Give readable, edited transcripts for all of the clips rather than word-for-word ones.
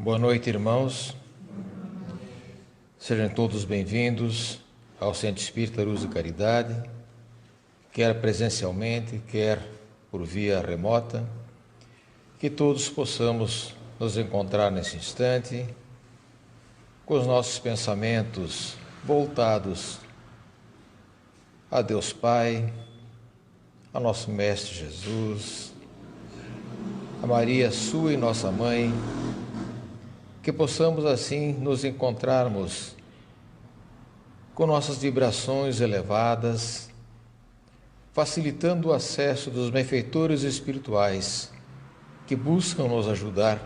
Boa noite, irmãos. Sejam todos bem-vindos ao Centro Espírita Luz e Caridade, quer presencialmente, quer por via remota. Que todos possamos nos encontrar nesse instante com os nossos pensamentos voltados a Deus Pai, a nosso Mestre Jesus, a Maria, sua e nossa Mãe, que possamos assim nos encontrarmos com nossas vibrações elevadas, facilitando o acesso dos benfeitores espirituais que buscam nos ajudar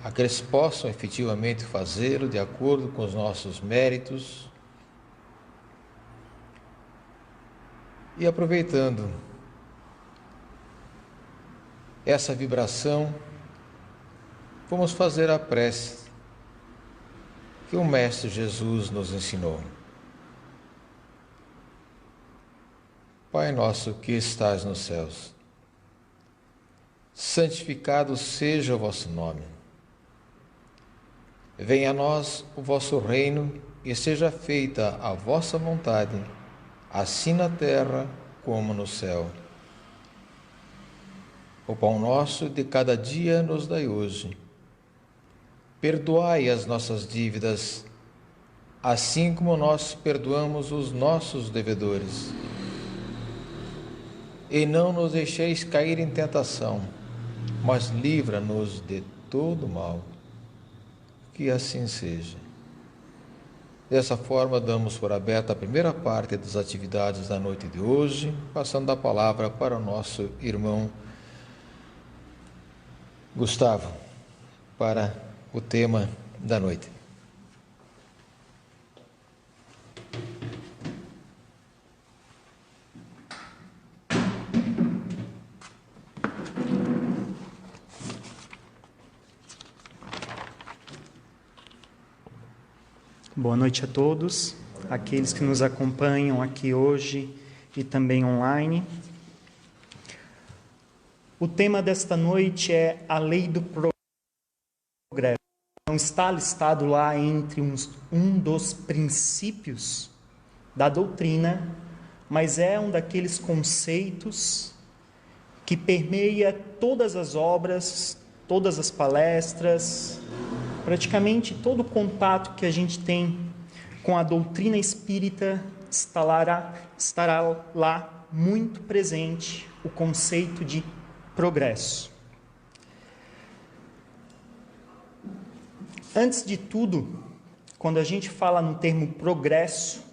a que eles possam efetivamente fazê-lo de acordo com os nossos méritos. E aproveitando essa vibração, vamos fazer a prece que o Mestre Jesus nos ensinou. Pai nosso que estás nos céus, santificado seja o vosso nome. Venha a nós o vosso reino e seja feita a vossa vontade, assim na terra como no céu. O pão nosso de cada dia nos dai hoje. Perdoai as nossas dívidas, assim como nós perdoamos os nossos devedores. E não nos deixeis cair em tentação, mas livra-nos de todo mal. Que assim seja. Dessa forma, damos por aberta a primeira parte das atividades da noite de hoje, passando a palavra para o nosso irmão Gustavo, para o tema da noite. Boa noite a todos, aqueles que nos acompanham aqui hoje e também online. O tema desta noite é a lei do progresso. Não está listado lá entre um dos princípios da doutrina, mas é um daqueles conceitos que permeia todas as obras, todas as palestras, praticamente todo o contato que a gente tem com a doutrina espírita estará lá muito presente o conceito de progresso. Antes de tudo, quando a gente fala no termo progresso,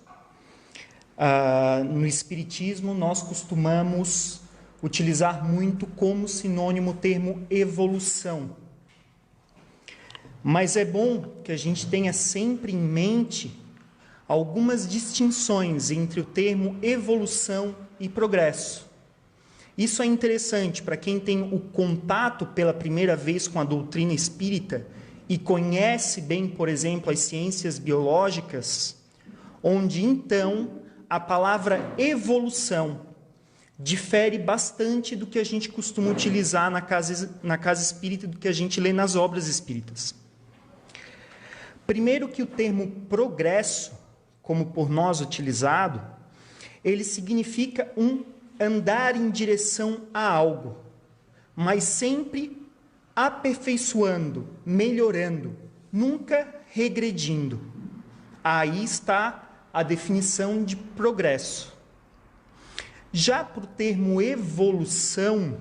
no Espiritismo nós costumamos utilizar muito como sinônimo o termo evolução. Mas é bom que a gente tenha sempre em mente algumas distinções entre o termo evolução e progresso. Isso é interessante para quem tem o contato pela primeira vez com a doutrina espírita e conhece bem, por exemplo, as ciências biológicas, onde então a palavra evolução difere bastante do que a gente costuma utilizar na casa espírita, do que a gente lê nas obras espíritas. Primeiro que o termo progresso, como por nós utilizado, ele significa um andar em direção a algo, mas sempre aperfeiçoando, melhorando, nunca regredindo. Aí está a definição de progresso. Já para o termo evolução,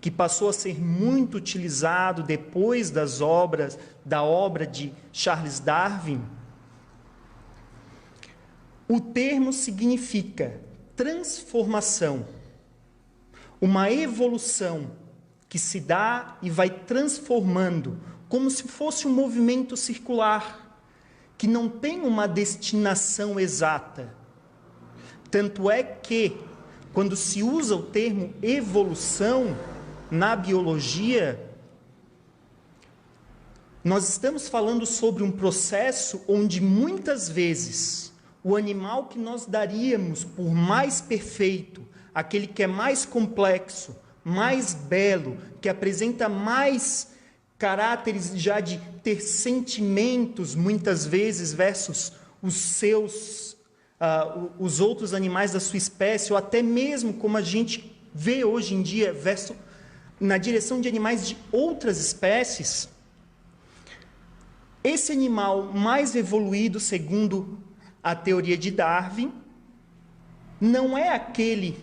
que passou a ser muito utilizado depois da obra de Charles Darwin, o termo significa transformação, uma evolução que se dá e vai transformando, como se fosse um movimento circular, que não tem uma destinação exata. Tanto é que, quando se usa o termo evolução na biologia, nós estamos falando sobre um processo onde muitas vezes o animal que nós daríamos por mais perfeito, aquele que é mais complexo, mais belo, que apresenta mais caráteres já de ter sentimentos, muitas vezes, versus os outros animais da sua espécie, ou até mesmo como a gente vê hoje em dia, na direção de animais de outras espécies. Esse animal mais evoluído, segundo a teoria de Darwin, não é aquele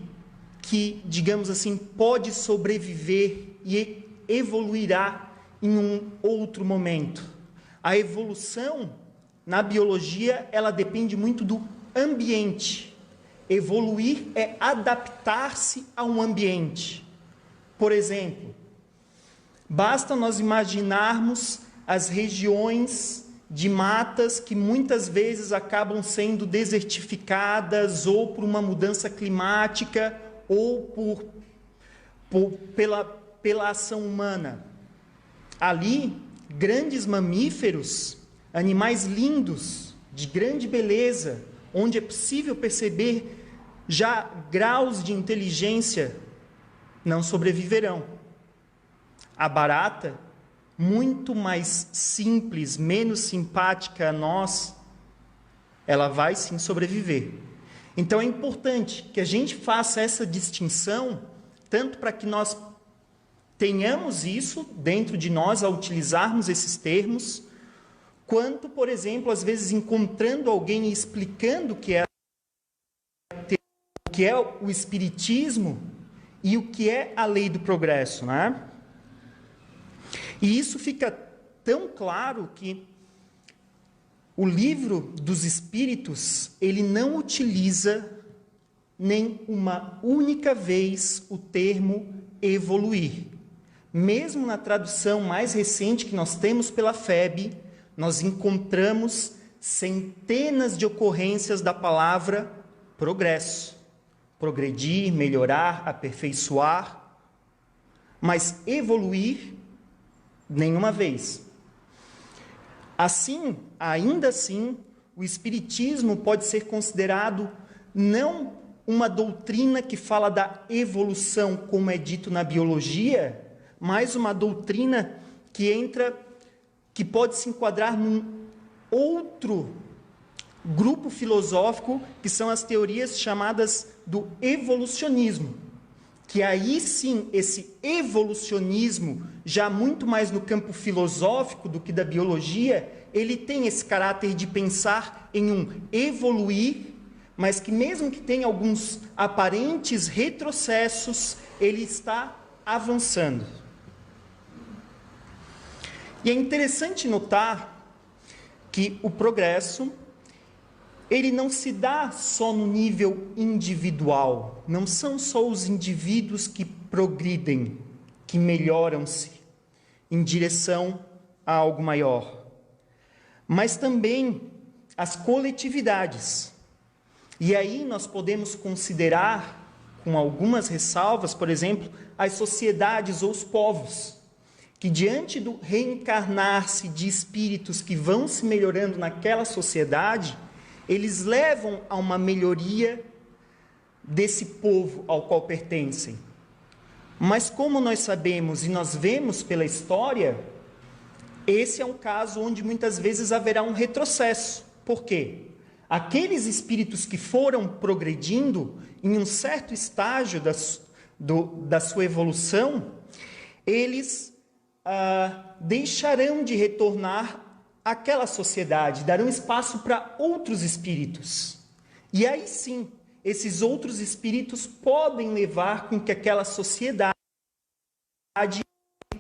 que, digamos assim, pode sobreviver e evoluirá em um outro momento. A evolução, na biologia, ela depende muito do ambiente. Evoluir é adaptar-se a um ambiente. Por exemplo, basta nós imaginarmos as regiões de matas que muitas vezes acabam sendo desertificadas ou por uma mudança climática ou pela ação humana. Ali, grandes mamíferos, animais lindos, de grande beleza, onde é possível perceber já graus de inteligência, não sobreviverão. A barata, muito mais simples, menos simpática a nós, ela vai sim sobreviver. Então é importante que a gente faça essa distinção, tanto para que nós tenhamos isso dentro de nós ao utilizarmos esses termos, quanto, por exemplo, às vezes encontrando alguém e explicando o que é o espiritismo e o que é a lei do progresso, né? E isso fica tão claro que o livro dos Espíritos, ele não utiliza nem uma única vez o termo evoluir. Mesmo na tradução mais recente que nós temos pela FEB, nós encontramos centenas de ocorrências da palavra progresso. Progredir, melhorar, aperfeiçoar, mas evoluir, nenhuma vez. Assim, ainda assim, o Espiritismo pode ser considerado não uma doutrina que fala da evolução, como é dito na biologia, mas uma doutrina que pode se enquadrar num outro grupo filosófico, que são as teorias chamadas do evolucionismo. Que aí sim, esse evolucionismo, já muito mais no campo filosófico do que da biologia, ele tem esse caráter de pensar em um evoluir, mas que mesmo que tenha alguns aparentes retrocessos, ele está avançando. E é interessante notar que o progresso, ele não se dá só no nível individual. Não são só os indivíduos que progridem, que melhoram-se em direção a algo maior, mas também as coletividades. E aí nós podemos considerar, com algumas ressalvas, por exemplo, as sociedades ou os povos, que diante do reencarnar-se de espíritos que vão se melhorando naquela sociedade, eles levam a uma melhoria desse povo ao qual pertencem. Mas como nós sabemos e nós vemos pela história, esse é um caso onde muitas vezes haverá um retrocesso. Por quê? Aqueles espíritos que foram progredindo em um certo estágio da sua evolução, eles deixarão de retornar àquela sociedade, darão espaço para outros espíritos. E aí sim, esses outros espíritos podem levar com que aquela sociedade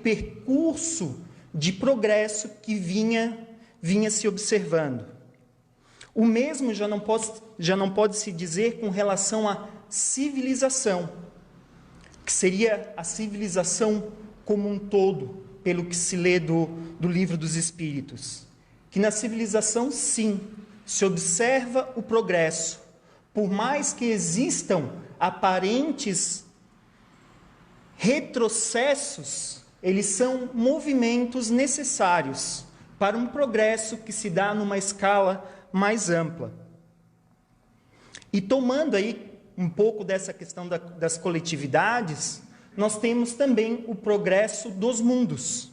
percurso de progresso que vinha se observando. O mesmo já não pode se dizer com relação à civilização, que seria a civilização como um todo, pelo que se lê do Livro dos Espíritos. Que na civilização, sim, se observa o progresso, por mais que existam aparentes retrocessos, eles são movimentos necessários para um progresso que se dá numa escala mais ampla. E tomando aí um pouco dessa questão das coletividades, nós temos também o progresso dos mundos.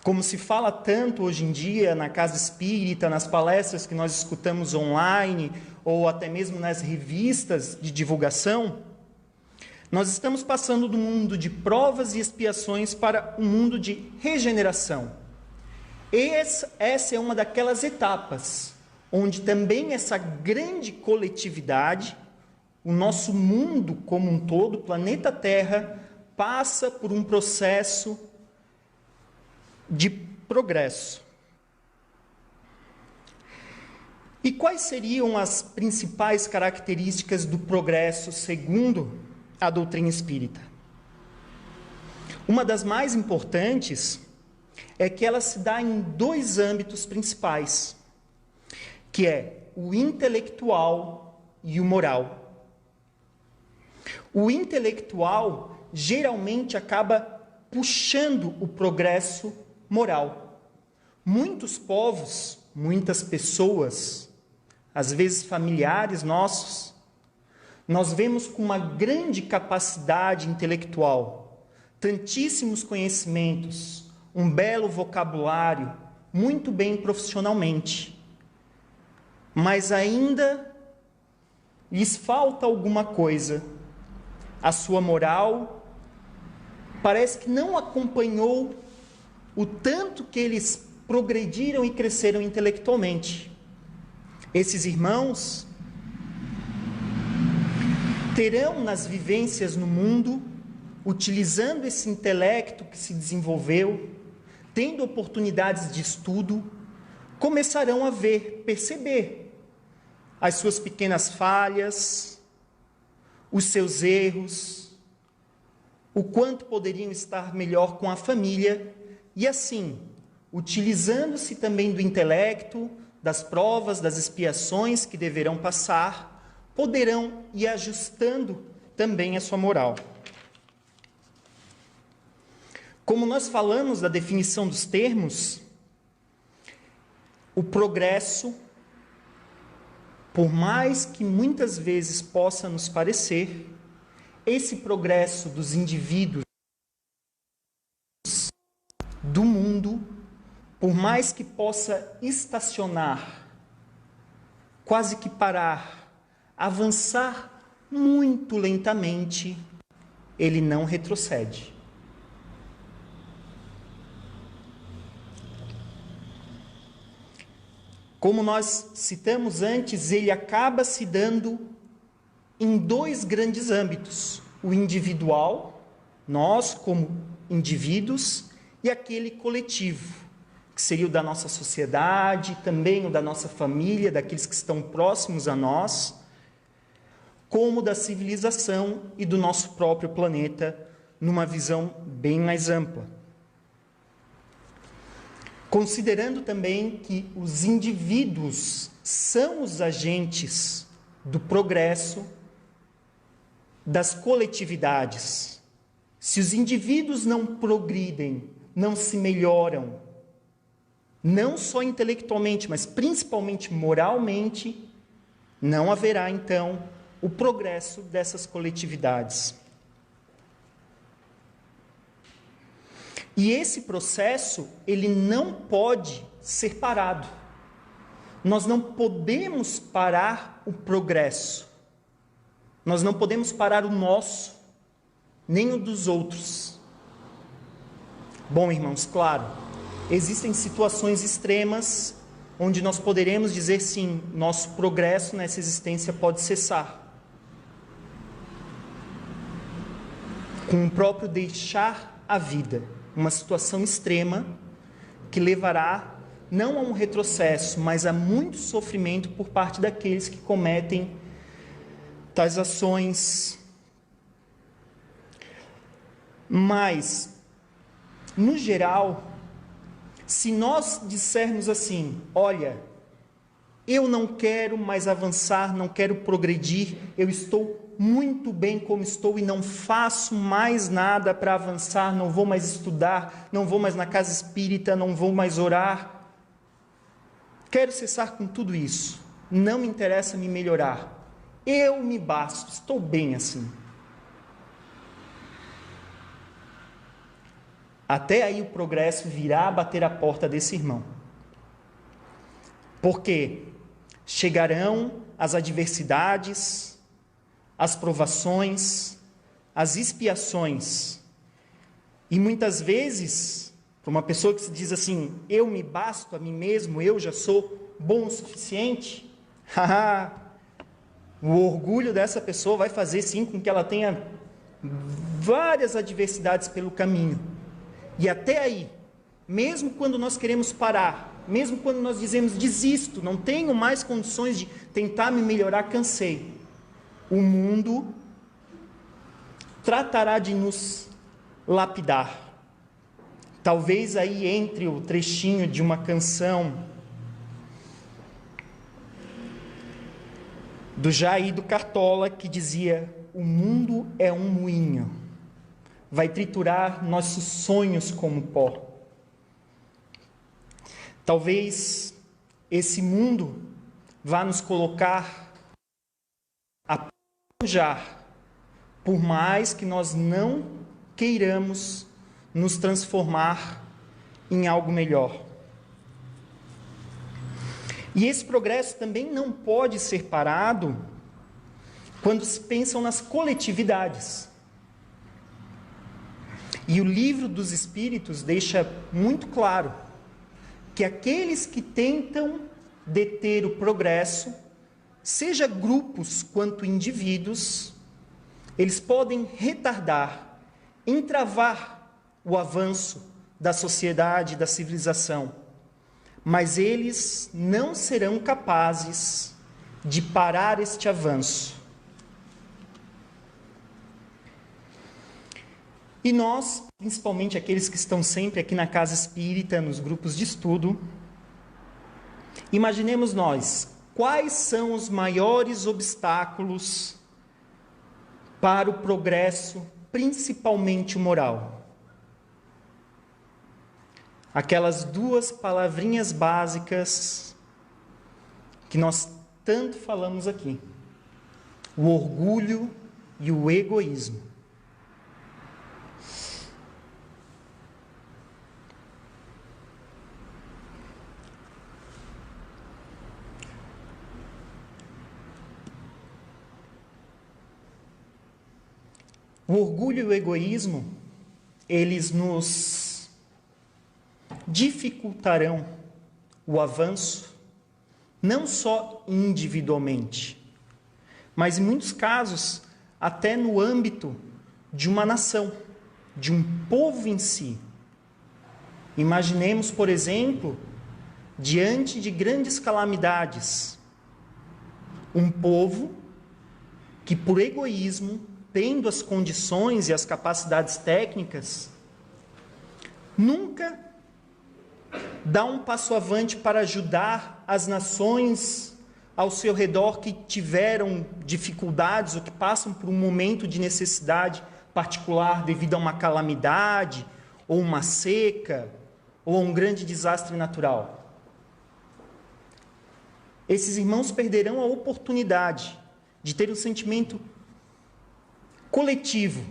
Como se fala tanto hoje em dia na casa espírita, nas palestras que nós escutamos online, ou até mesmo nas revistas de divulgação, nós estamos passando do mundo de provas e expiações para um mundo de regeneração. Essa é uma daquelas etapas, onde também essa grande coletividade, o nosso mundo como um todo, o planeta Terra, passa por um processo de progresso. E quais seriam as principais características do progresso segundo a doutrina espírita? Uma das mais importantes é que ela se dá em dois âmbitos principais, que é o intelectual e o moral. O intelectual geralmente acaba puxando o progresso moral. Muitos povos, muitas pessoas, às vezes familiares nossos, nós vemos com uma grande capacidade intelectual, tantíssimos conhecimentos, um belo vocabulário, muito bem profissionalmente, mas ainda lhes falta alguma coisa. A sua moral parece que não acompanhou o tanto que eles progrediram e cresceram intelectualmente. Esses irmãos terão nas vivências no mundo, utilizando esse intelecto que se desenvolveu, tendo oportunidades de estudo, começarão a perceber as suas pequenas falhas, os seus erros, o quanto poderiam estar melhor com a família, e assim, utilizando-se também do intelecto, das provas, das expiações que deverão passar, poderão ir ajustando também a sua moral. Como nós falamos da definição dos termos, o progresso, por mais que muitas vezes possa nos parecer, esse progresso dos indivíduos, do mundo, por mais que possa estacionar, quase que parar, avançar muito lentamente, ele não retrocede. Como nós citamos antes, ele acaba se dando em dois grandes âmbitos: o individual, nós como indivíduos, e aquele coletivo, que seria o da nossa sociedade, também o da nossa família, daqueles que estão próximos a nós, como da civilização e do nosso próprio planeta, numa visão bem mais ampla. Considerando também que os indivíduos são os agentes do progresso das coletividades. Se os indivíduos não progridem, não se melhoram, não só intelectualmente, mas principalmente moralmente, não haverá então o progresso dessas coletividades. E esse processo, ele não pode ser parado. Nós não podemos parar o progresso. Nós não podemos parar o nosso, nem o dos outros. Bom, irmãos, claro, existem situações extremas onde nós poderemos dizer sim, nosso progresso nessa existência pode cessar. Com o próprio deixar a vida. Uma situação extrema que levará não a um retrocesso, mas a muito sofrimento por parte daqueles que cometem tais ações. Mas, no geral, se nós dissermos assim, olha, eu não quero mais avançar, não quero progredir, eu estou muito bem como estou e não faço mais nada para avançar, não vou mais estudar, não vou mais na casa espírita, não vou mais orar. Quero cessar com tudo isso. Não me interessa me melhorar. Eu me basto, estou bem assim. até aí o progresso virá bater a porta desse irmão. Porque chegarão as adversidades, as provações, as expiações. E muitas vezes, para uma pessoa que se diz assim, eu me basto a mim mesmo, eu já sou bom o suficiente, o orgulho dessa pessoa vai fazer sim com que ela tenha várias adversidades pelo caminho. E até aí, mesmo quando nós queremos parar, mesmo quando nós dizemos desisto, não tenho mais condições de tentar me melhorar, cansei, o mundo tratará de nos lapidar. Talvez aí entre o trechinho de uma canção do Jair do Cartola que dizia: o mundo é um moinho, vai triturar nossos sonhos como pó. Talvez esse mundo vá nos colocar a pujar, por mais que nós não queiramos nos transformar em algo melhor. E esse progresso também não pode ser parado quando se pensam nas coletividades. E o Livro dos Espíritos deixa muito claro que aqueles que tentam deter o progresso, seja grupos quanto indivíduos, eles podem retardar, entravar o avanço da sociedade, da civilização, mas eles não serão capazes de parar este avanço. E nós, principalmente aqueles que estão sempre aqui na casa espírita, nos grupos de estudo, imaginemos nós, quais são os maiores obstáculos para o progresso, principalmente o moral? Aquelas duas palavrinhas básicas que nós tanto falamos aqui: o orgulho e o egoísmo. O orgulho e o egoísmo, eles nos dificultarão o avanço, não só individualmente, mas em muitos casos até no âmbito de uma nação, de um povo em si. Imaginemos, por exemplo, diante de grandes calamidades, um povo que por egoísmo, tendo as condições e as capacidades técnicas, nunca dá um passo avante para ajudar as nações ao seu redor que tiveram dificuldades ou que passam por um momento de necessidade particular devido a uma calamidade, ou uma seca, ou a um grande desastre natural. Esses irmãos perderão a oportunidade de ter um sentimento coletivo,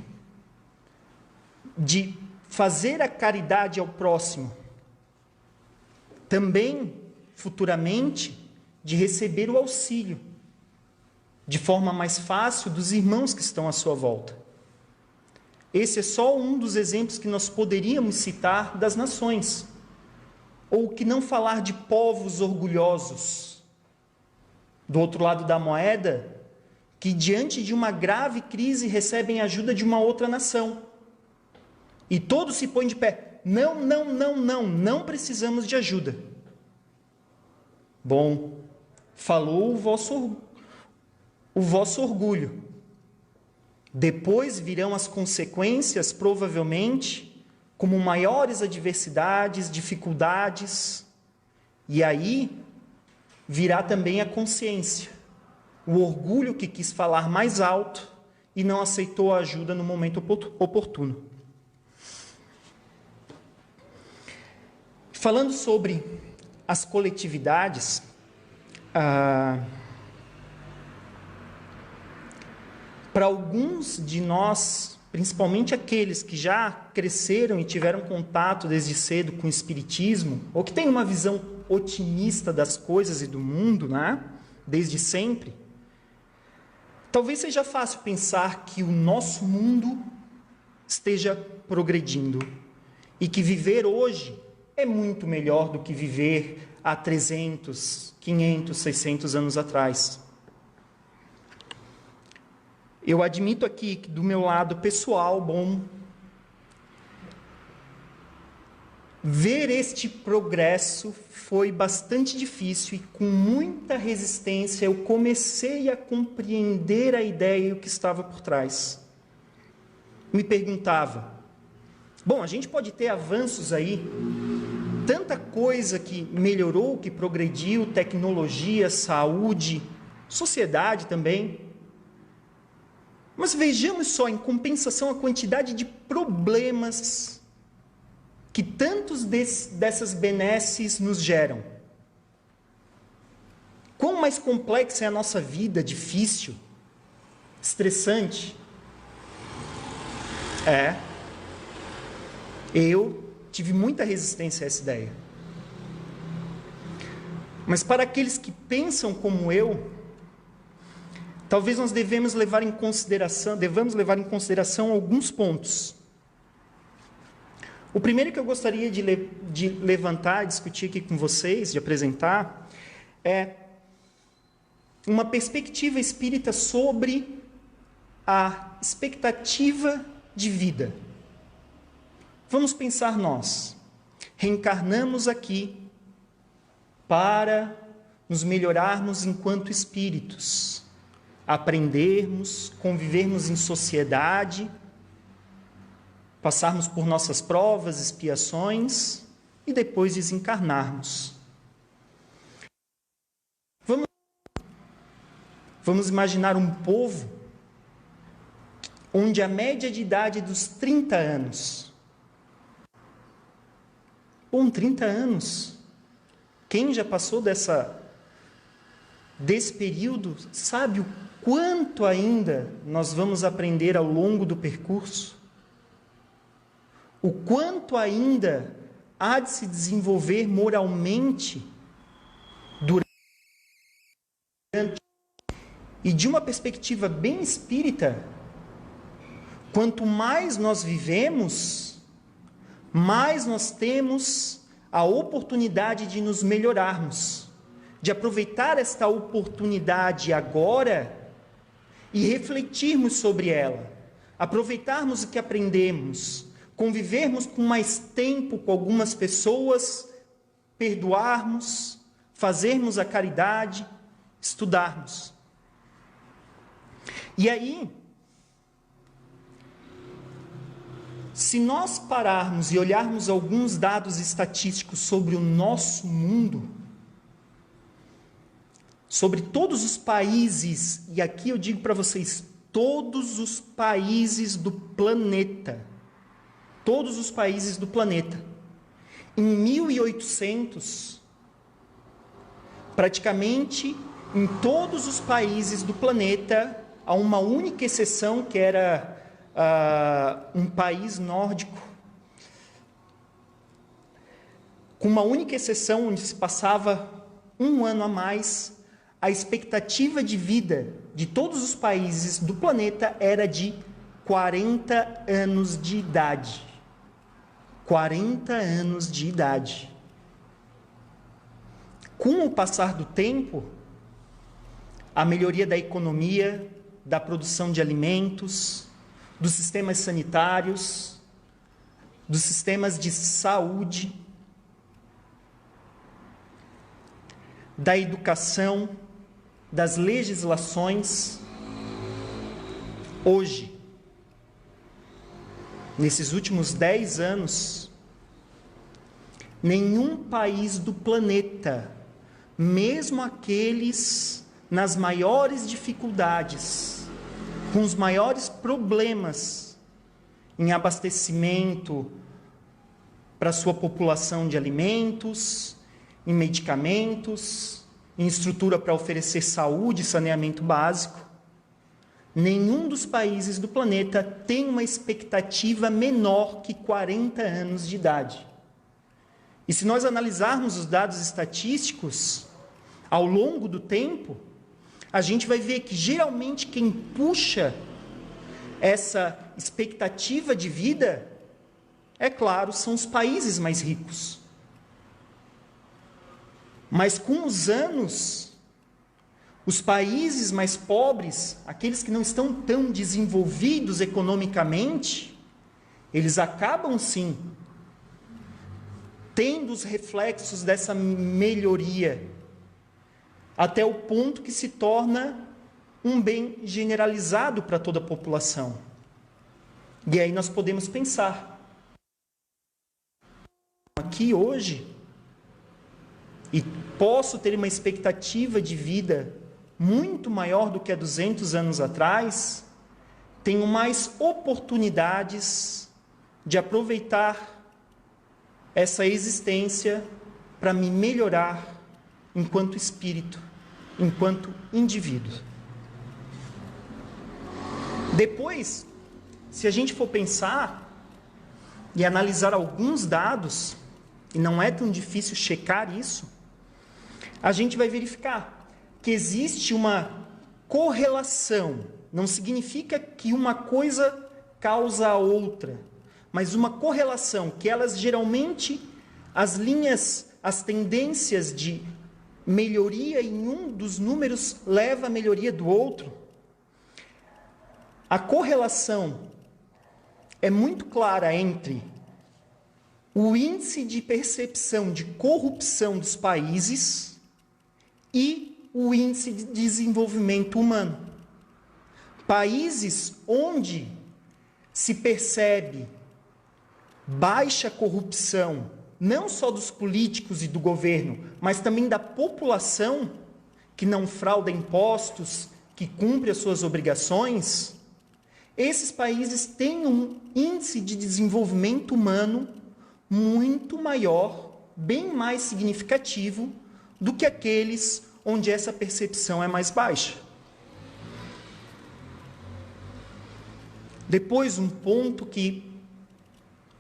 de fazer a caridade ao próximo, também futuramente de receber o auxílio de forma mais fácil dos irmãos que estão à sua volta. Esse é só um dos exemplos que nós poderíamos citar das nações, ou que não falar de povos orgulhosos. Do outro lado da moeda, que diante de uma grave crise recebem ajuda de uma outra nação. E todos se põem de pé. Não precisamos de ajuda. Bom, falou o vosso orgulho. Depois virão as consequências, provavelmente, como maiores adversidades, dificuldades. E aí virá também a consciência. O orgulho que quis falar mais alto e não aceitou a ajuda no momento oportuno. Falando sobre as coletividades, para alguns de nós, principalmente aqueles que já cresceram e tiveram contato desde cedo com o espiritismo, ou que têm uma visão otimista das coisas e do mundo, né? Desde sempre, talvez seja fácil pensar que o nosso mundo esteja progredindo e que viver hoje é muito melhor do que viver há 300, 500, 600 anos atrás. Eu admito aqui que do meu lado pessoal, ver este progresso foi bastante difícil e com muita resistência eu comecei a compreender a ideia e o que estava por trás. Me perguntava, a gente pode ter avanços aí, tanta coisa que melhorou, que progrediu, tecnologia, saúde, sociedade também. Mas vejamos só, em compensação, a quantidade de problemas que tantos dessas benesses nos geram. Quão mais complexa é a nossa vida, difícil, estressante. Eu tive muita resistência a essa ideia. Mas para aqueles que pensam como eu, talvez nós devemos levar em consideração alguns pontos. O primeiro que eu gostaria de levantar, discutir aqui com vocês, de apresentar, é uma perspectiva espírita sobre a expectativa de vida. Vamos pensar nós. Reencarnamos aqui para nos melhorarmos enquanto espíritos, aprendermos, convivermos em sociedade, passarmos por nossas provas, expiações e depois desencarnarmos. Vamos imaginar um povo onde a média de idade dos 30 anos. 30 anos. Quem já passou desse período sabe o quanto ainda nós vamos aprender ao longo do percurso. O quanto ainda há de se desenvolver moralmente durante e de uma perspectiva bem espírita, quanto mais nós vivemos, mais nós temos a oportunidade de nos melhorarmos, de aproveitar esta oportunidade agora e refletirmos sobre ela, aproveitarmos o que aprendemos, convivermos com mais tempo com algumas pessoas, perdoarmos, fazermos a caridade, estudarmos. E aí, se nós pararmos e olharmos alguns dados estatísticos sobre o nosso mundo, sobre todos os países, e aqui eu digo para vocês, todos os países do planeta, em 1800, praticamente em todos os países do planeta, há uma única exceção que era um país nórdico, com uma única exceção onde se passava um ano a mais, a expectativa de vida de todos os países do planeta era de 40 anos de idade. 40 anos de idade. Com o passar do tempo, a melhoria da economia, da produção de alimentos, dos sistemas sanitários, dos sistemas de saúde, da educação, das legislações. Hoje, nesses últimos 10 anos, nenhum país do planeta, mesmo aqueles nas maiores dificuldades, com os maiores problemas em abastecimento para sua população de alimentos, em medicamentos, em estrutura para oferecer saúde e saneamento básico, nenhum dos países do planeta tem uma expectativa menor que 40 anos de idade. E se nós analisarmos os dados estatísticos, ao longo do tempo, a gente vai ver que geralmente quem puxa essa expectativa de vida, é claro, são os países mais ricos. Mas com os anos, os países mais pobres, aqueles que não estão tão desenvolvidos economicamente, eles acabam sim tendo os reflexos dessa melhoria, até o ponto que se torna um bem generalizado para toda a população. E aí nós podemos pensar, aqui hoje, e posso ter uma expectativa de vida muito maior do que há 200 anos atrás, tenho mais oportunidades de aproveitar essa existência para me melhorar enquanto espírito, enquanto indivíduo. Depois, se a gente for pensar e analisar alguns dados, e não é tão difícil checar isso, a gente vai verificar que existe uma correlação. Não significa que uma coisa causa a outra, mas uma correlação, que elas geralmente, as linhas, as tendências de melhoria em um dos números leva à melhoria do outro. A correlação é muito clara entre o índice de percepção de corrupção dos países e o índice de desenvolvimento humano. Países onde se percebe baixa corrupção, não só dos políticos e do governo, mas também da população, que não frauda impostos, que cumpre as suas obrigações, esses países têm um índice de desenvolvimento humano muito maior, bem mais significativo do que aqueles onde essa percepção é mais baixa. Depois, um ponto que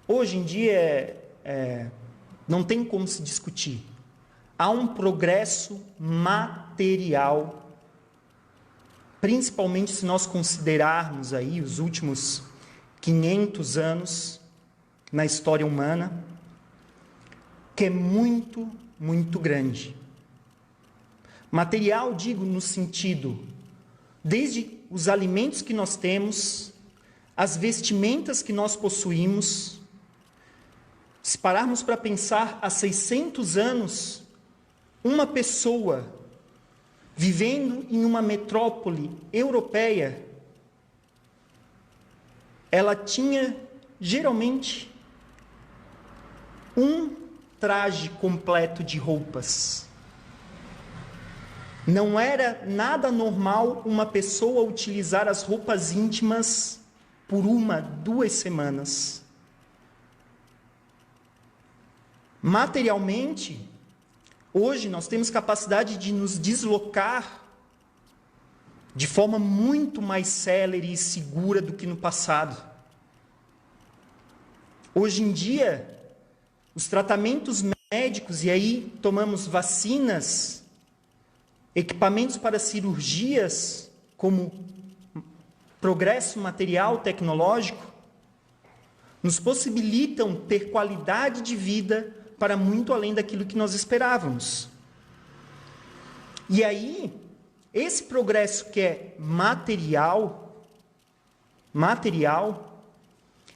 hoje em dia não tem como se discutir. Há um progresso material, principalmente se nós considerarmos aí os últimos 500 anos na história humana, que é muito, muito grande. Material, digo, no sentido, desde os alimentos que nós temos, as vestimentas que nós possuímos. Se pararmos para pensar, há 600 anos, uma pessoa vivendo em uma metrópole europeia, ela tinha, geralmente, um traje completo de roupas. Não era nada normal uma pessoa utilizar as roupas íntimas por 1-2 semanas. Materialmente, hoje nós temos capacidade de nos deslocar de forma muito mais célere e segura do que no passado. Hoje em dia, os tratamentos médicos, e aí tomamos vacinas, equipamentos para cirurgias, como progresso material, tecnológico, nos possibilitam ter qualidade de vida para muito além daquilo que nós esperávamos. E aí, esse progresso que é material,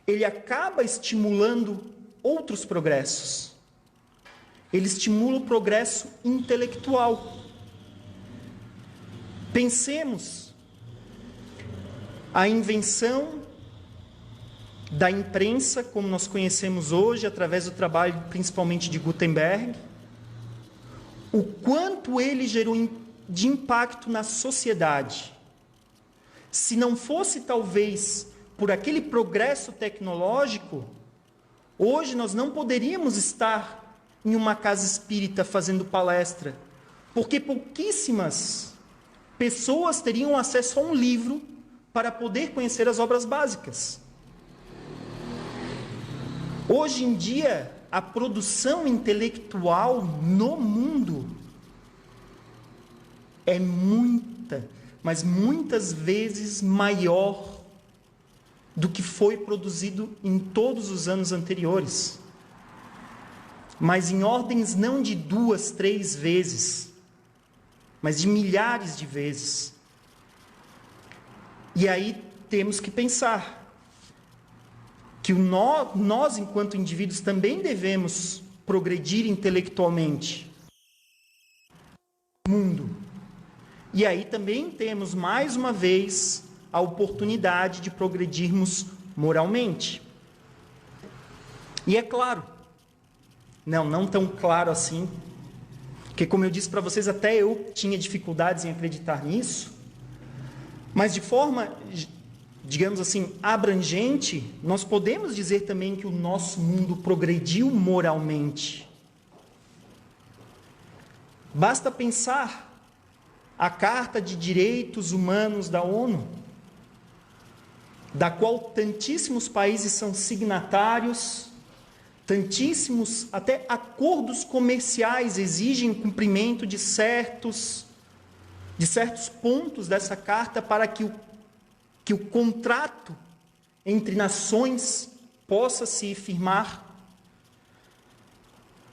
ele acaba estimulando outros progressos. Ele estimula o progresso intelectual. Pensemos a invenção da imprensa, como nós conhecemos hoje, através do trabalho principalmente de Gutenberg, o quanto ele gerou de impacto na sociedade. Se não fosse, talvez, por aquele progresso tecnológico, hoje nós não poderíamos estar em uma casa espírita fazendo palestra, porque pouquíssimas pessoas teriam acesso a um livro para poder conhecer as obras básicas. Hoje em dia, a produção intelectual no mundo é muita, mas muitas vezes maior do que foi produzido em todos os anos anteriores. Mas em ordens não de 2, 3 vezes, mas de milhares de vezes. E aí temos que pensar que nós, enquanto indivíduos, também devemos progredir intelectualmente no mundo. E aí também temos, mais uma vez, a oportunidade de progredirmos moralmente. E é claro, não tão claro assim, porque, como eu disse para vocês, até eu tinha dificuldades em acreditar nisso, mas de forma, digamos assim, abrangente, nós podemos dizer também que o nosso mundo progrediu moralmente. Basta pensar a Carta de Direitos Humanos da ONU, da qual tantíssimos países são signatários, tantíssimos até acordos comerciais exigem cumprimento de certos pontos dessa carta para que o contrato entre nações possa se firmar.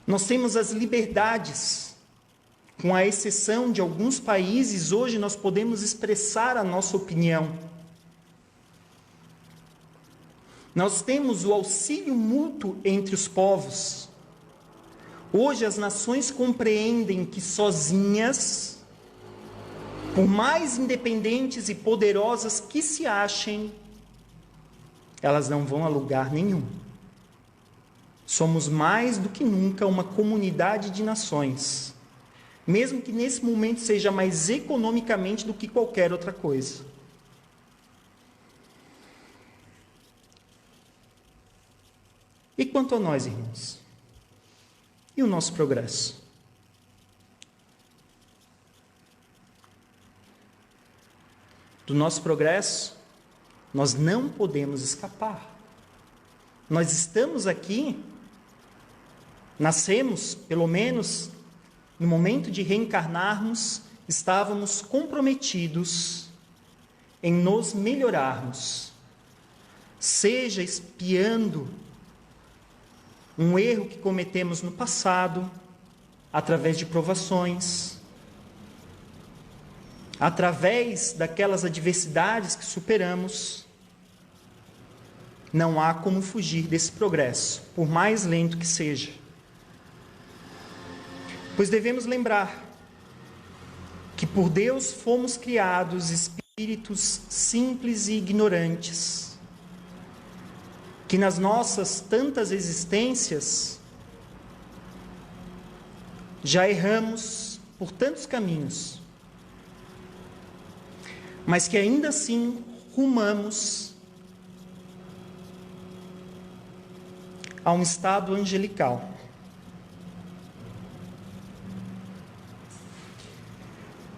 Nós temos as liberdades, com a exceção de alguns países, hoje nós podemos expressar a nossa opinião. Nós temos o auxílio mútuo entre os povos. Hoje as nações compreendem que sozinhas, por mais independentes e poderosas que se achem, elas não vão a lugar nenhum. Somos mais do que nunca uma comunidade de nações, mesmo que nesse momento seja mais economicamente do que qualquer outra coisa. E quanto a nós, irmãos? E o nosso progresso? Do nosso progresso, nós não podemos escapar. Nós estamos aqui, nascemos, pelo menos no momento de reencarnarmos, estávamos comprometidos em nos melhorarmos, seja expiando um erro que cometemos no passado, através de provações, através daquelas adversidades que superamos. Não há como fugir desse progresso, por mais lento que seja. Pois devemos lembrar que por Deus fomos criados espíritos simples e ignorantes, que nas nossas tantas existências já erramos por tantos caminhos, mas que ainda assim rumamos a um estado angelical.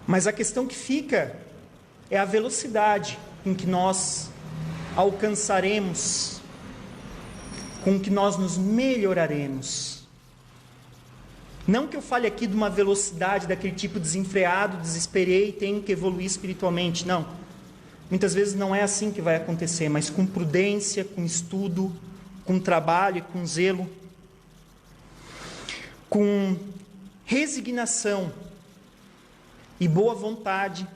Mas a questão que fica é a velocidade com que nós alcançaremos, com que nós nos melhoraremos. Não que eu fale aqui de uma velocidade daquele tipo desenfreado, desesperei e tenho que evoluir espiritualmente, não. Muitas vezes não é assim que vai acontecer, mas com prudência, com estudo, com trabalho e com zelo, com resignação e boa vontade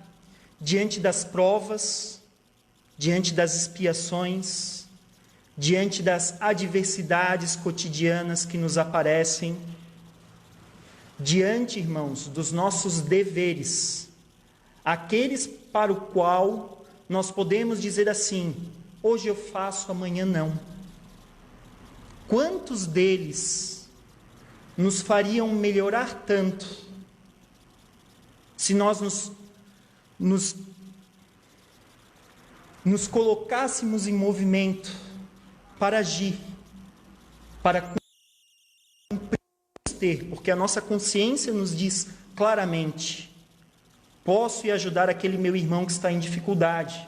diante das provas, diante das expiações, diante das adversidades cotidianas que nos aparecem, diante, irmãos, dos nossos deveres, aqueles para o qual nós podemos dizer assim: hoje eu faço, amanhã não. Quantos deles nos fariam melhorar tanto se nós nos colocássemos em movimento para agir, para cumprir, porque a nossa consciência nos diz claramente: posso ir ajudar aquele meu irmão que está em dificuldade,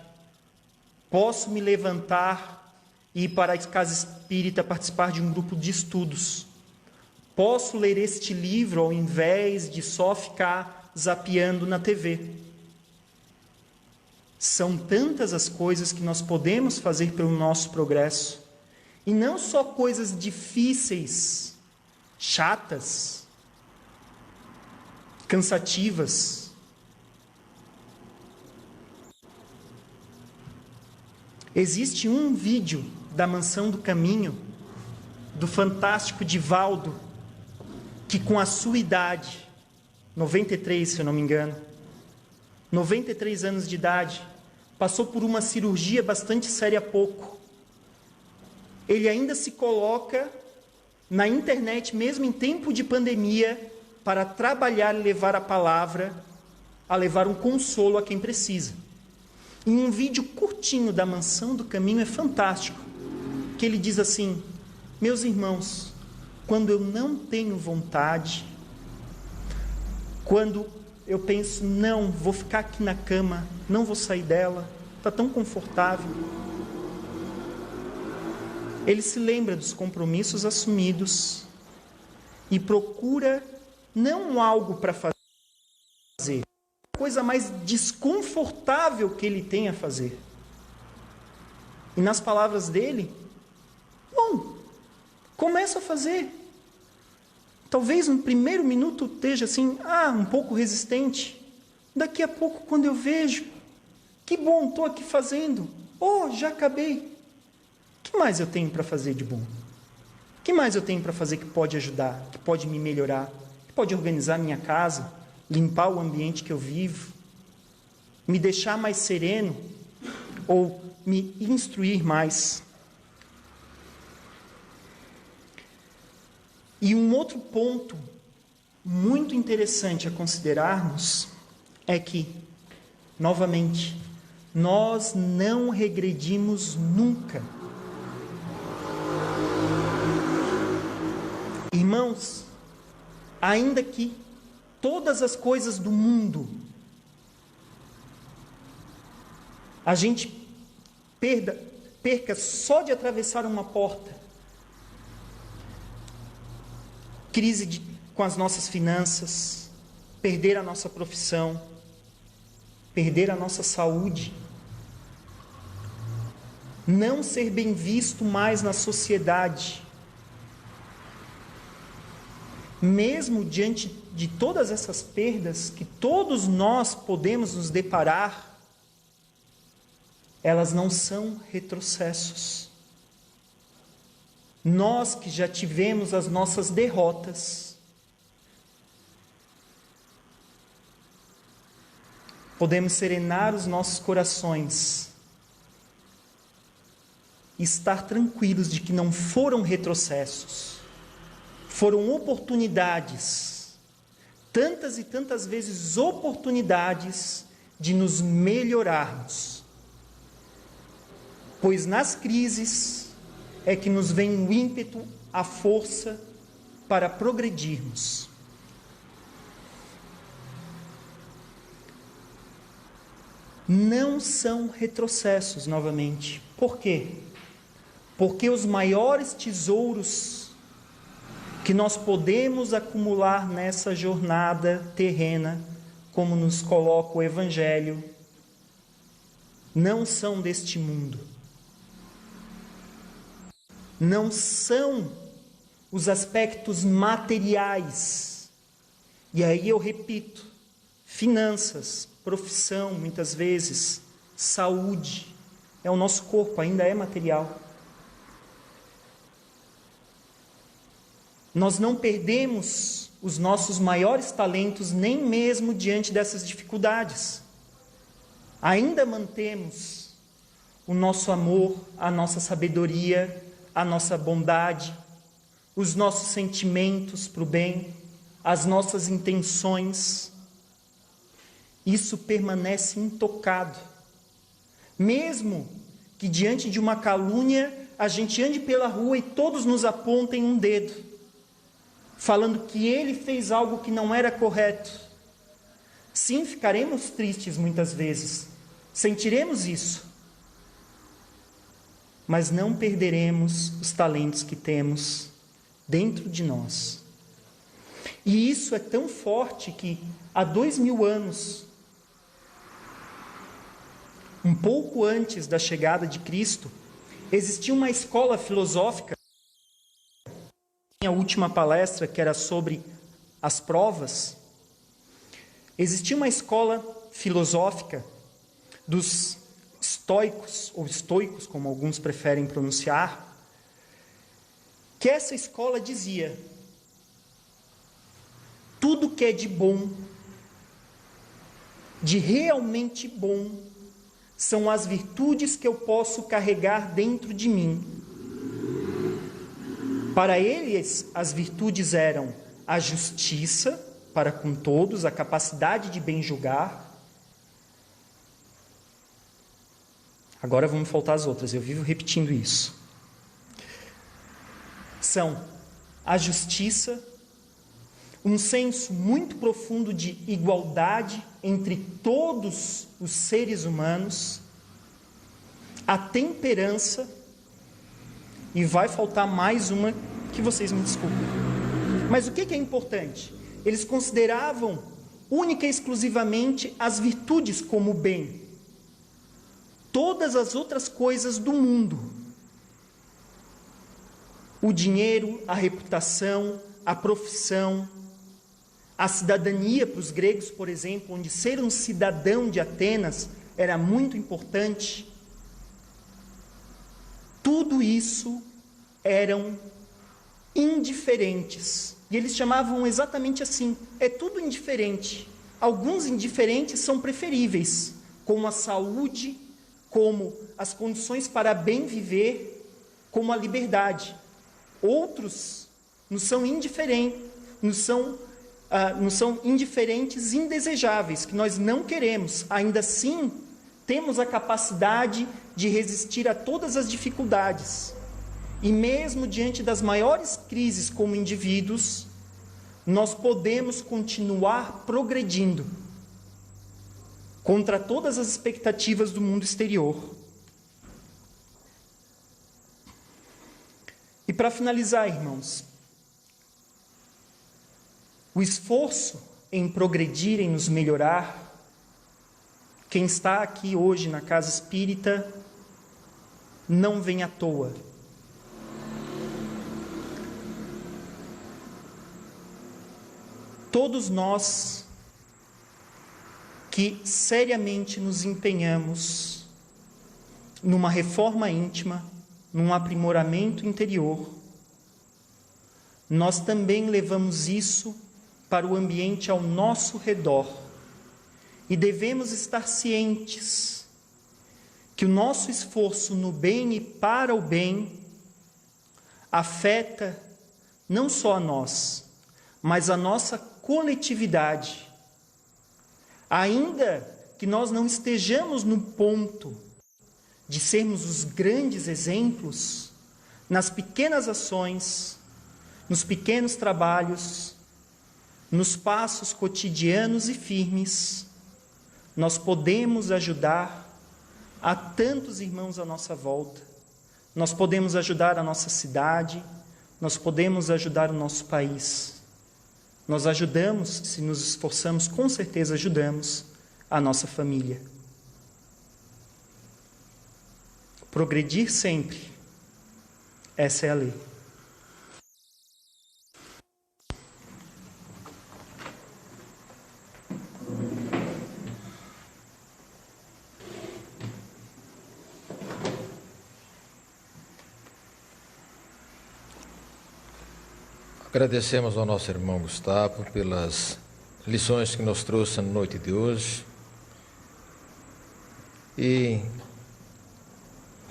Posso me levantar e ir para a casa espírita participar de um grupo de estudos. Posso ler este livro ao invés de só ficar zapeando na TV. São tantas as coisas que nós podemos fazer pelo nosso progresso. E não só coisas difíceis, chatas, cansativas. Existe um vídeo da Mansão do Caminho, do fantástico Divaldo, que com a sua idade, 93, se eu não me engano, 93 anos de idade, passou por uma cirurgia bastante séria há pouco. Ele ainda se coloca na internet, mesmo em tempo de pandemia, para trabalhar e levar a palavra, a levar um consolo a quem precisa. Em um vídeo curtinho da Mansão do Caminho, é fantástico, que ele diz assim: meus irmãos, quando eu não tenho vontade, quando eu penso, não, vou ficar aqui na cama, não vou sair dela, está tão confortável, ele se lembra dos compromissos assumidos e procura não algo para fazer, a coisa mais desconfortável que ele tem a fazer. E nas palavras dele, bom, começa a fazer. Talvez no primeiro minuto esteja assim, um pouco resistente. Daqui a pouco, quando eu vejo, que bom, estou aqui fazendo. Já acabei. O que mais eu tenho para fazer de bom? O que mais eu tenho para fazer que pode ajudar, que pode me melhorar, que pode organizar minha casa, limpar o ambiente que eu vivo, me deixar mais sereno ou me instruir mais? E um outro ponto muito interessante a considerarmos é que, novamente, nós não regredimos nunca. Irmãos, ainda que todas as coisas do mundo a gente perca só de atravessar uma porta, crise com as nossas finanças, perder a nossa profissão, perder a nossa saúde, não ser bem visto mais na sociedade, mesmo diante de todas essas perdas que todos nós podemos nos deparar, elas não são retrocessos. Nós que já tivemos as nossas derrotas, podemos serenar os nossos corações e estar tranquilos de que não foram retrocessos, foram oportunidades, tantas e tantas vezes oportunidades de nos melhorarmos. Pois nas crises é que nos vem o ímpeto, a força para progredirmos. Não são retrocessos, novamente. Por quê? Porque os maiores tesouros que nós podemos acumular nessa jornada terrena, como nos coloca o Evangelho, não são deste mundo. Não são os aspectos materiais. E aí eu repito, finanças, profissão, muitas vezes, saúde, o nosso corpo ainda é material. Nós não perdemos os nossos maiores talentos nem mesmo diante dessas dificuldades. Ainda mantemos o nosso amor, a nossa sabedoria, a nossa bondade, os nossos sentimentos para o bem, as nossas intenções. Isso permanece intocado. Mesmo que diante de uma calúnia a gente ande pela rua e todos nos apontem um dedo, falando que ele fez algo que não era correto. Sim, ficaremos tristes muitas vezes, sentiremos isso. mas não perderemos os talentos que temos dentro de nós. E isso é tão forte que há 2000 anos, um pouco antes da chegada de Cristo, existia uma escola filosófica. A última palestra, que era sobre as provas, existia uma escola filosófica dos estoicos, ou estoicos, como alguns preferem pronunciar, que essa escola dizia: tudo que é de bom, de realmente bom, são as virtudes que eu posso carregar dentro de mim. Para eles, as virtudes eram a justiça para com todos, a capacidade de bem julgar. Agora vão me faltar as outras, eu vivo repetindo isso. São a justiça, um senso muito profundo de igualdade entre todos os seres humanos, a temperança, e vai faltar mais uma que vocês me desculpem. Mas o que é importante? Eles consideravam única e exclusivamente as virtudes como bem. Todas as outras coisas do mundo, o dinheiro, a reputação, a profissão, a cidadania para os gregos, por exemplo, onde ser um cidadão de Atenas era muito importante, tudo isso eram indiferentes. E eles chamavam exatamente assim: é tudo indiferente. Alguns indiferentes são preferíveis, como a saúde, como as condições para bem viver, como a liberdade. Outros não são indiferentes, não são indiferentes indesejáveis, que nós não queremos. Ainda assim, temos a capacidade de resistir a todas as dificuldades. E mesmo diante das maiores crises como indivíduos, nós podemos continuar progredindo contra todas as expectativas do mundo exterior. E para finalizar, irmãos, o esforço em progredir, em nos melhorar, quem está aqui hoje na casa espírita não vem à toa. Todos nós que seriamente nos empenhamos numa reforma íntima, num aprimoramento interior, nós também levamos isso para o ambiente ao nosso redor. E devemos estar cientes que o nosso esforço no bem e para o bem afeta não só a nós, mas a nossa coletividade. Ainda que nós não estejamos no ponto de sermos os grandes exemplos, nas pequenas ações, nos pequenos trabalhos, nos passos cotidianos e firmes, nós podemos ajudar a tantos irmãos à nossa volta. Nós podemos ajudar a nossa cidade, nós podemos ajudar o nosso país. Nós ajudamos, se nos esforçamos, com certeza ajudamos a nossa família. Progredir sempre, essa é a lei. Agradecemos ao nosso irmão Gustavo pelas lições que nos trouxe na noite de hoje. E,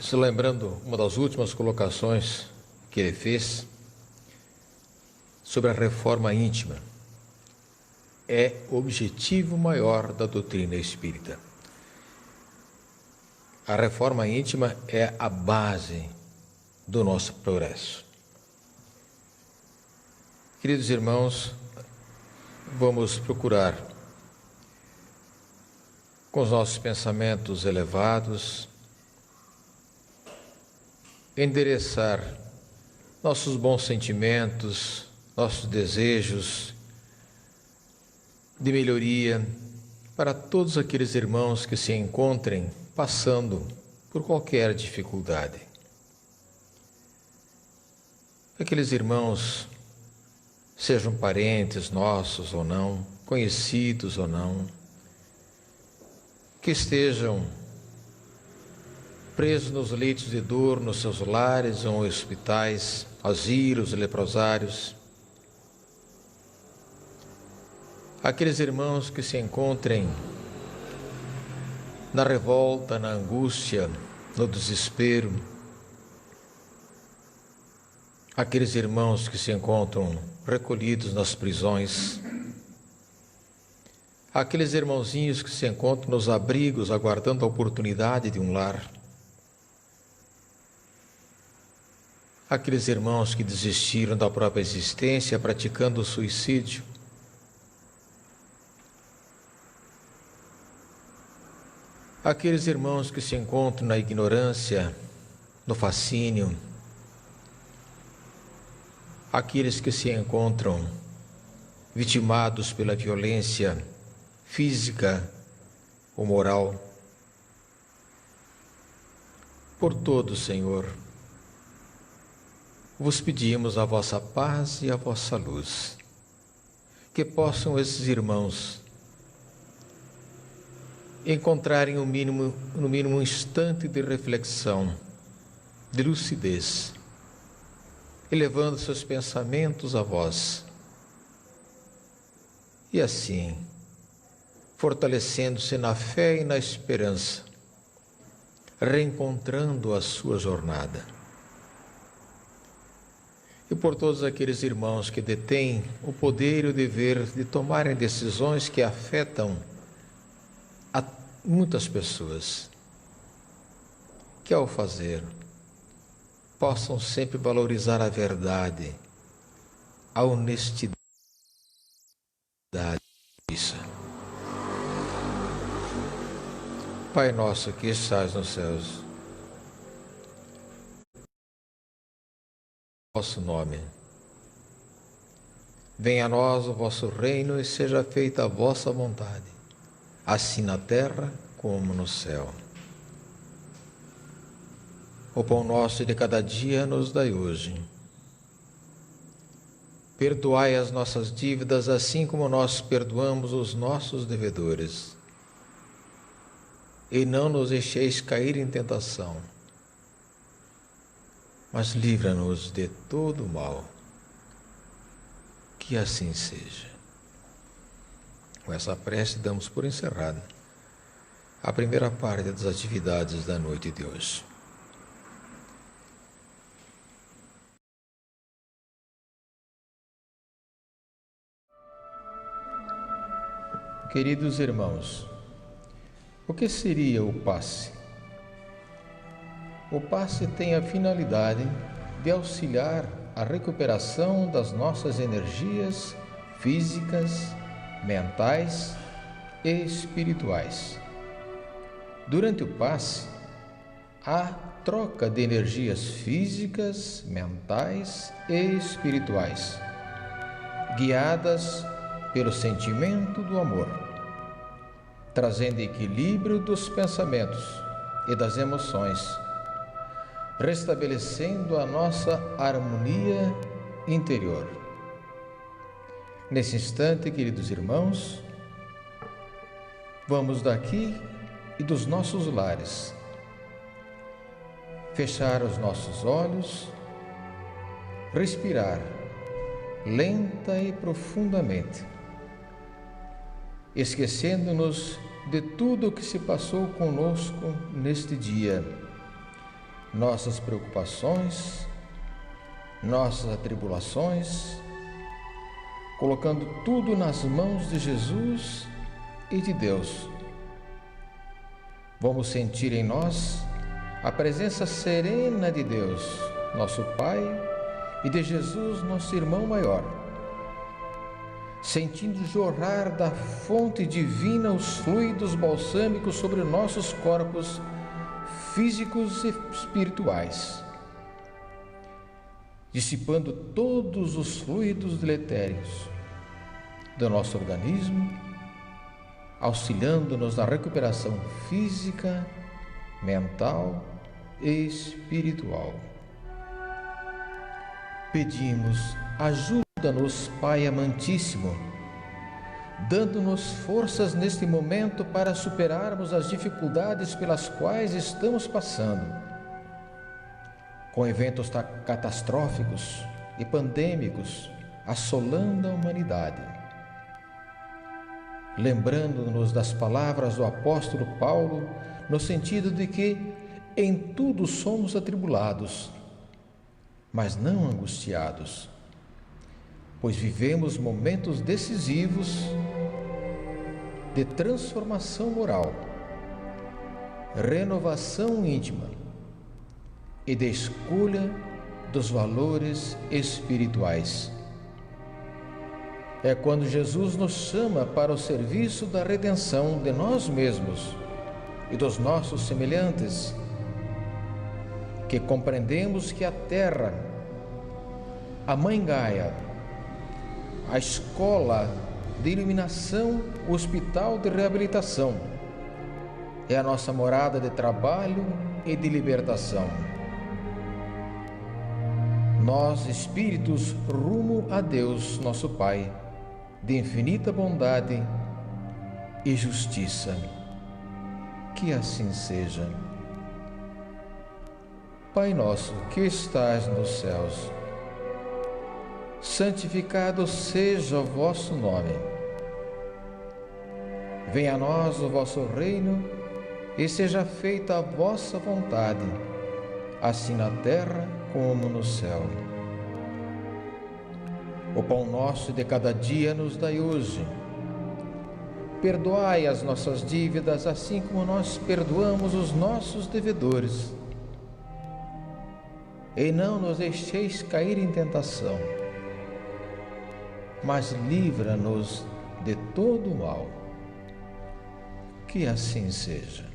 se lembrando uma das últimas colocações que ele fez sobre a reforma íntima, é o objetivo maior da doutrina espírita. A reforma íntima é a base do nosso progresso. Queridos irmãos, vamos procurar, com os nossos pensamentos elevados, endereçar nossos bons sentimentos, nossos desejos de melhoria para todos aqueles irmãos que se encontrem passando por qualquer dificuldade. Aqueles irmãos, sejam parentes nossos ou não, conhecidos ou não, que estejam presos nos leitos de dor, nos seus lares ou em hospitais, asilos, leprosários. Aqueles irmãos que se encontrem na revolta, na angústia, no desespero. Aqueles irmãos que se encontram recolhidos nas prisões. Aqueles irmãozinhos que se encontram nos abrigos, aguardando a oportunidade de um lar. Aqueles irmãos que desistiram da própria existência praticando o suicídio. Aqueles irmãos que se encontram na ignorância, no fascínio. Aqueles que se encontram vitimados pela violência física ou moral. Por todos, Senhor, vos pedimos a vossa paz e a vossa luz, que possam esses irmãos encontrarem no mínimo um instante de reflexão, de lucidez, elevando seus pensamentos a vós, e assim, fortalecendo-se na fé e na esperança, reencontrando a sua jornada. E por todos aqueles irmãos que detêm o poder e o dever de tomarem decisões que afetam a muitas pessoas, que ao fazer possam sempre valorizar a verdade, a honestidade. Pai nosso que estás nos céus, vosso nome. Venha a nós o vosso reino e seja feita a vossa vontade, assim na terra como no céu. O pão nosso de cada dia nos dai hoje. Perdoai as nossas dívidas, assim como nós perdoamos os nossos devedores. E não nos deixeis cair em tentação, mas livra-nos de todo o mal. Que assim seja. Com essa prece damos por encerrada a primeira parte das atividades da noite de hoje. Queridos irmãos, o que seria o passe? O passe tem a finalidade de auxiliar a recuperação das nossas energias físicas, mentais e espirituais. Durante o passe, há troca de energias físicas, mentais e espirituais, guiadas pelo sentimento do amor, trazendo equilíbrio dos pensamentos e das emoções, restabelecendo a nossa harmonia interior. Nesse instante, queridos irmãos, vamos daqui e dos nossos lares fechar os nossos olhos, respirar lenta e profundamente, esquecendo-nos de tudo o que se passou conosco neste dia, nossas preocupações, nossas atribulações, colocando tudo nas mãos de Jesus e de Deus. Vamos sentir em nós a presença serena de Deus, nosso Pai, e de Jesus, nosso irmão maior, sentindo jorrar da fonte divina os fluidos balsâmicos sobre nossos corpos físicos e espirituais, dissipando todos os fluidos deletérios do nosso organismo, auxiliando-nos na recuperação física, mental e espiritual. Pedimos, ajuda-nos, Pai amantíssimo, dando-nos forças neste momento para superarmos as dificuldades pelas quais estamos passando, com eventos catastróficos e pandêmicos assolando a humanidade. Lembrando-nos das palavras do apóstolo Paulo, no sentido de que em tudo somos atribulados, mas não angustiados, pois vivemos momentos decisivos de transformação moral, renovação íntima e de escolha dos valores espirituais. É quando Jesus nos chama para o serviço da redenção de nós mesmos e dos nossos semelhantes, que compreendemos que a Terra, a Mãe Gaia, a escola de iluminação, o hospital de reabilitação, é a nossa morada de trabalho e de libertação. Nós, espíritos, rumo a Deus, nosso Pai, de infinita bondade e justiça. Que assim seja. Pai nosso que estás nos céus, santificado seja o vosso nome. Venha a nós o vosso reino e seja feita a vossa vontade, assim na terra como no céu. O pão nosso de cada dia nos dai hoje. Perdoai as nossas dívidas, assim como nós perdoamos os nossos devedores. E não nos deixeis cair em tentação, mas livra-nos de todo o mal. Que assim seja.